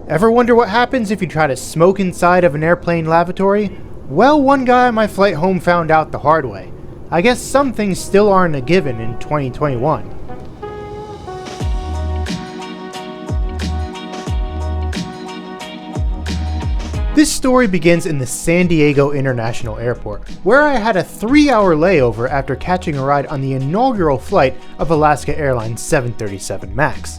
Ever wonder what happens if you try to smoke inside of an airplane lavatory? Well, one guy on my flight home found out the hard way. I guess some things still aren't a given in 2021. This story begins in the San Diego International Airport, where I had a 3-hour layover after catching a ride on the inaugural flight of Alaska Airlines 737 MAX.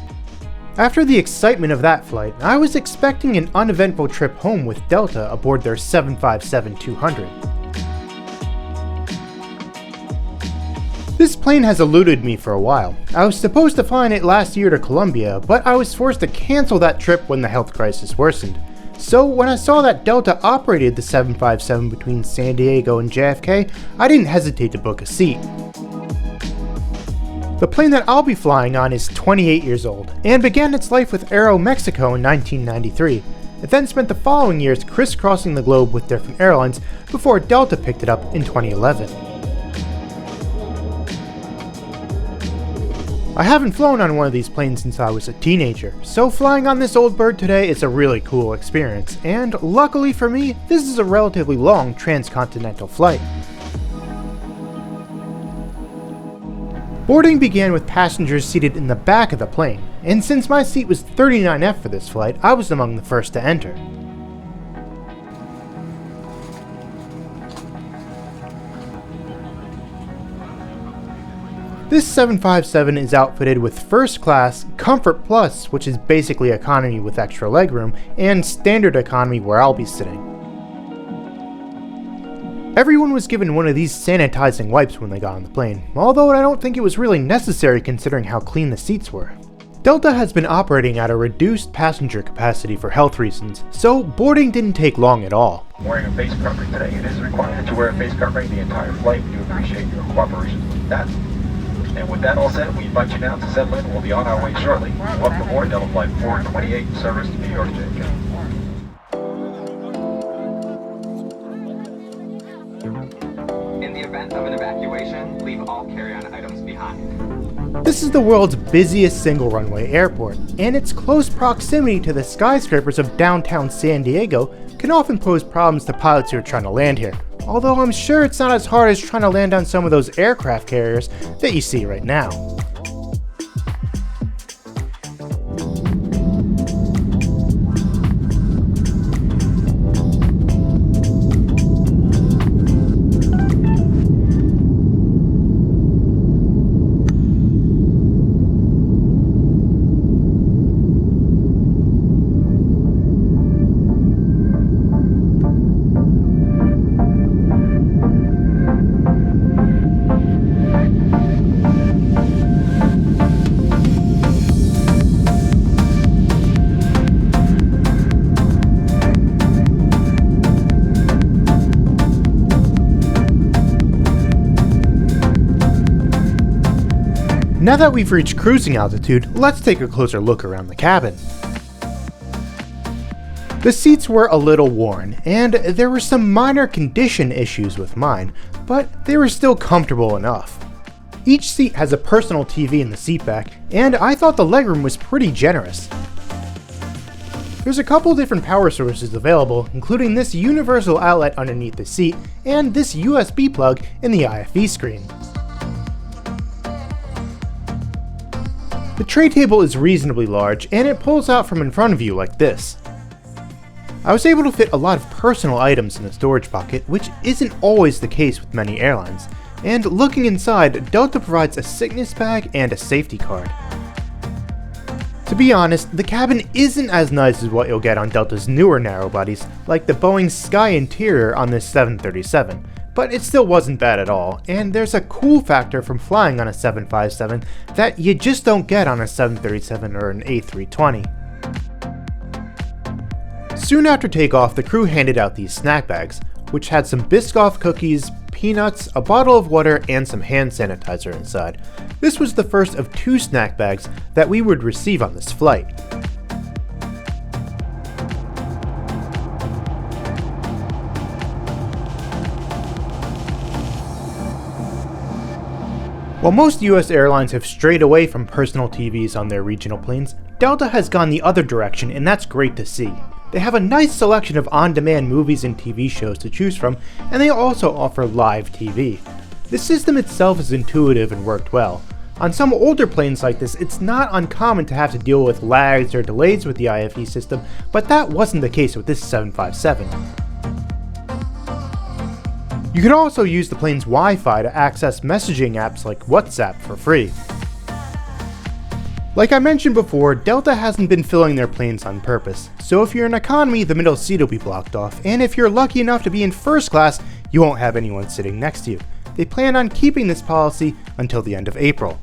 After the excitement of that flight, I was expecting an uneventful trip home with Delta aboard their 757-200. This plane has eluded me for a while. I was supposed to fly in it last year to Colombia, but I was forced to cancel that trip when the health crisis worsened. So when I saw that Delta operated the 757 between San Diego and JFK, I didn't hesitate to book a seat. The plane that I'll be flying on is 28 years old, and began its life with Aeromexico in 1993. It then spent the following years crisscrossing the globe with different airlines before Delta picked it up in 2011. I haven't flown on one of these planes since I was a teenager, so flying on this old bird today is a really cool experience, and luckily for me, this is a relatively long transcontinental flight. Boarding began with passengers seated in the back of the plane, and since my seat was 39F for this flight, I was among the first to enter. This 757 is outfitted with First Class, Comfort Plus, which is basically economy with extra legroom, and Standard Economy where I'll be sitting. Everyone was given one of these sanitizing wipes when they got on the plane, although I don't think it was really necessary considering how clean the seats were. Delta has been operating at a reduced passenger capacity for health reasons, so boarding didn't take long at all. Wearing a face covering today, it is required that you wear a face covering the entire flight. We do appreciate your cooperation with that. And with that all said, we invite you now to settle in. We'll be on our way shortly. Welcome aboard Delta Flight 428, service to New York JFK. In the event of an evacuation, leave all carry-on items behind. This is the world's busiest single runway airport, and its close proximity to the skyscrapers of downtown San Diego can often pose problems to pilots who are trying to land here. Although I'm sure it's not as hard as trying to land on some of those aircraft carriers that you see right now. Now that we've reached cruising altitude, let's take a closer look around the cabin. The seats were a little worn, and there were some minor condition issues with mine, but they were still comfortable enough. Each seat has a personal TV in the seatback, and I thought the legroom was pretty generous. There's a couple different power sources available, including this universal outlet underneath the seat, and this USB plug in the IFE screen. The tray table is reasonably large, and it pulls out from in front of you like this. I was able to fit a lot of personal items in the storage pocket, which isn't always the case with many airlines, and looking inside, Delta provides a sickness bag and a safety card. To be honest, the cabin isn't as nice as what you'll get on Delta's newer narrowbodies, like the Boeing Sky Interior on this 737, but it still wasn't bad at all, and there's a cool factor from flying on a 757 that you just don't get on a 737 or an A320. Soon after takeoff, the crew handed out these snack bags, which had some Biscoff cookies, peanuts, a bottle of water, and some hand sanitizer inside. This was the first of 2 snack bags that we would receive on this flight. While most US airlines have strayed away from personal TVs on their regional planes, Delta has gone the other direction, and that's great to see. They have a nice selection of on-demand movies and TV shows to choose from, and they also offer live TV. The system itself is intuitive and worked well. On some older planes like this, it's not uncommon to have to deal with lags or delays with the IFE system, but that wasn't the case with this 757. You can also use the plane's Wi-Fi to access messaging apps like WhatsApp for free. Like I mentioned before, Delta hasn't been filling their planes on purpose, so if you're in economy, the middle seat will be blocked off, and if you're lucky enough to be in first class, you won't have anyone sitting next to you. They plan on keeping this policy until the end of April.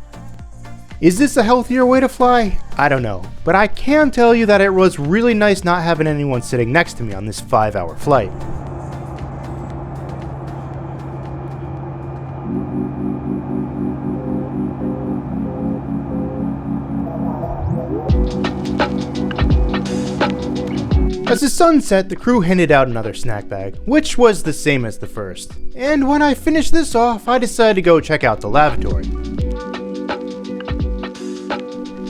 Is this a healthier way to fly? I don't know, but I can tell you that it was really nice not having anyone sitting next to me on this 5-hour flight. As the sun set, the crew handed out another snack bag, which was the same as the first. And when I finished this off, I decided to go check out the lavatory.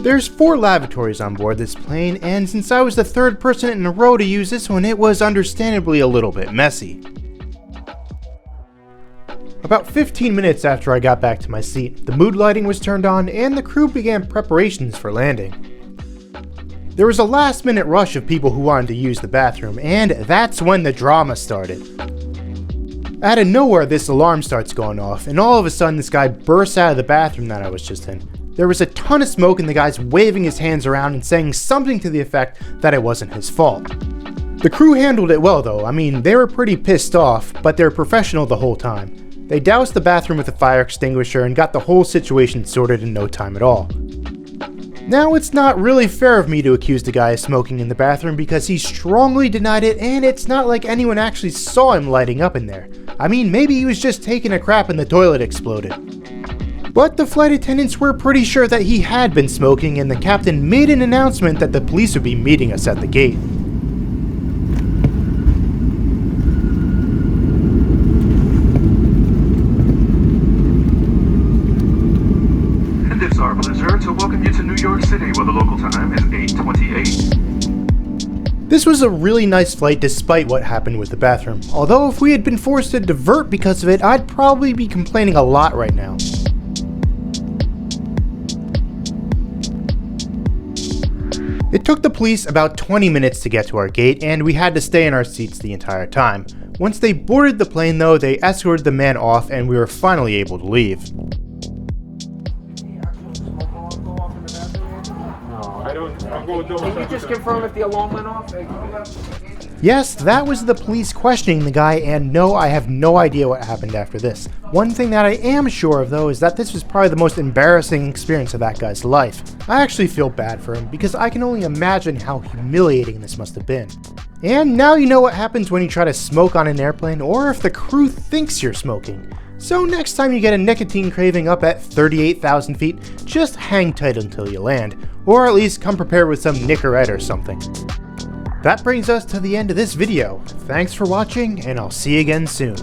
There's 4 lavatories on board this plane, and since I was the third person in a row to use this one, it was understandably a little bit messy. About 15 minutes after I got back to my seat, the mood lighting was turned on and the crew began preparations for landing. There was a last-minute rush of people who wanted to use the bathroom, and that's when the drama started. Out of nowhere, this alarm starts going off, and all of a sudden this guy bursts out of the bathroom that I was just in. There was a ton of smoke and the guy's waving his hands around and saying something to the effect that it wasn't his fault. The crew handled it well though. I mean, they were pretty pissed off, but they're professional the whole time. They doused the bathroom with a fire extinguisher and got the whole situation sorted in no time at all. Now, it's not really fair of me to accuse the guy of smoking in the bathroom because he strongly denied it, and it's not like anyone actually saw him lighting up in there. I mean, maybe he was just taking a crap and the toilet exploded. But the flight attendants were pretty sure that he had been smoking, and the captain made an announcement that the police would be meeting us at the gate. It's our pleasure to welcome you to New York City, where the local time is 8:28. This was a really nice flight despite what happened with the bathroom, although if we had been forced to divert because of it, I'd probably be complaining a lot right now. It took the police about 20 minutes to get to our gate, and we had to stay in our seats the entire time. Once they boarded the plane though, they escorted the man off and we were finally able to leave. Can you just confirm if the alarm went off? Yes, that was the police questioning the guy, and no, I have no idea what happened after this. One thing that I am sure of though is that this was probably the most embarrassing experience of that guy's life. I actually feel bad for him because I can only imagine how humiliating this must have been. And now you know what happens when you try to smoke on an airplane, or if the crew thinks you're smoking. So next time you get a nicotine craving up at 38,000 feet, just hang tight until you land, or at least come prepared with some Nicorette or something. That brings us to the end of this video. Thanks for watching, and I'll see you again soon.